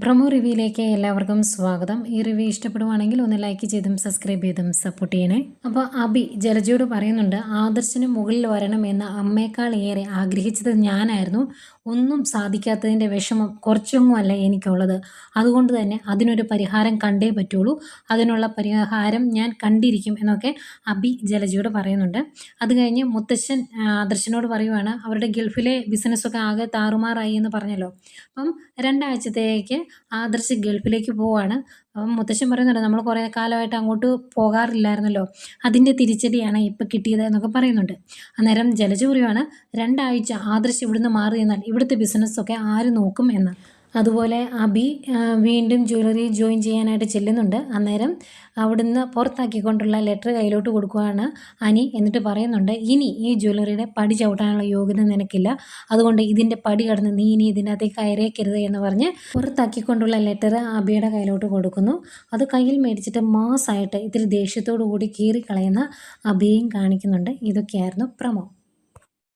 Promo റിവ്യൂയിലേക്ക് എല്ലാവർക്കും സ്വാഗതം. ഈ റിവ്യൂ ഇഷ്ടപ്പെടുവാണെങ്കിൽ ഒന്ന് ലൈക്ക് ചെയ്തും സബ്സ്ക്രൈബ് ചെയ്തും സപ്പോർട്ട് ചെയ്യണേ. അപ്പോൾ അബി ജലജയോട് പറയുന്നുണ്ട്, ആദർശിന് മുകളിൽ വരണമെന്ന് അമ്മയേക്കാൾ ഏറെ ആഗ്രഹിച്ചത് ഞാനായിരുന്നു. ഒന്നും സാധിക്കാത്തതിൻ്റെ വിഷമം കുറച്ചൊന്നുമല്ല എനിക്കുള്ളത്. അതുകൊണ്ട് തന്നെ അതിനൊരു പരിഹാരം കണ്ടേ പറ്റുള്ളൂ. അതിനുള്ള പരിഹാരം ഞാൻ കണ്ടിരിക്കും എന്നൊക്കെ അബി ജലജയോട് പറയുന്നുണ്ട്. അത് കഴിഞ്ഞ് മുത്തശ്ശൻ ആദർശിനോട് പറയുവാണ്, അവരുടെ ഗൾഫിലെ ബിസിനസ്സൊക്കെ ആകെ താറുമാറായി എന്ന് പറഞ്ഞല്ലോ. അപ്പം 2 ആഴ്ചത്തേക്ക് ആദർശ് ഗൾഫിലേക്ക് പോവാണ്. അപ്പം മുത്തശ്ശൻ പറയുന്നുണ്ട്, നമ്മൾ കുറേ കാലമായിട്ട് അങ്ങോട്ട് പോകാറില്ലായിരുന്നല്ലോ, അതിൻ്റെ തിരിച്ചടിയാണ് ഇപ്പം കിട്ടിയത് എന്നൊക്കെ പറയുന്നുണ്ട്. അന്നേരം ജലജ പറയുവാണ്, 2 ആഴ്ച ആദർശ് ഇവിടുന്ന് മാറി നിന്നാൽ ഇവിടുത്തെ ബിസിനസ്സൊക്കെ ആര് നോക്കും എന്ന്. അതുപോലെ അബി വീണ്ടും ജ്വല്ലറി ജോയിൻ ചെയ്യാനായിട്ട് ചെല്ലുന്നുണ്ട്. അന്നേരം അവിടുന്ന് പുറത്താക്കിക്കൊണ്ടുള്ള ലെറ്റർ കയ്യിലോട്ട് കൊടുക്കുകയാണ് അനി. എന്നിട്ട് പറയുന്നുണ്ട്, ഇനി ഈ ജ്വല്ലറിയുടെ പടി ചവിട്ടാനുള്ള യോഗ്യത നിനക്കില്ല, അതുകൊണ്ട് ഇതിൻ്റെ പടി കടന്ന് നീ ഇനി ഇതിനകത്തേക്ക് കയറിയേക്കരുത് എന്ന് പറഞ്ഞ് പുറത്താക്കിക്കൊണ്ടുള്ള ലെറ്റർ അബിയുടെ കയ്യിലോട്ട് കൊടുക്കുന്നു. അത് കയ്യിൽ മേടിച്ചിട്ട് മാസായിട്ട് ഇത്തിരി ദേഷ്യത്തോടു കൂടി കീറിക്കളയുന്ന അബിയെയും കാണിക്കുന്നുണ്ട്. ഇതൊക്കെയായിരുന്നു പ്രമോ.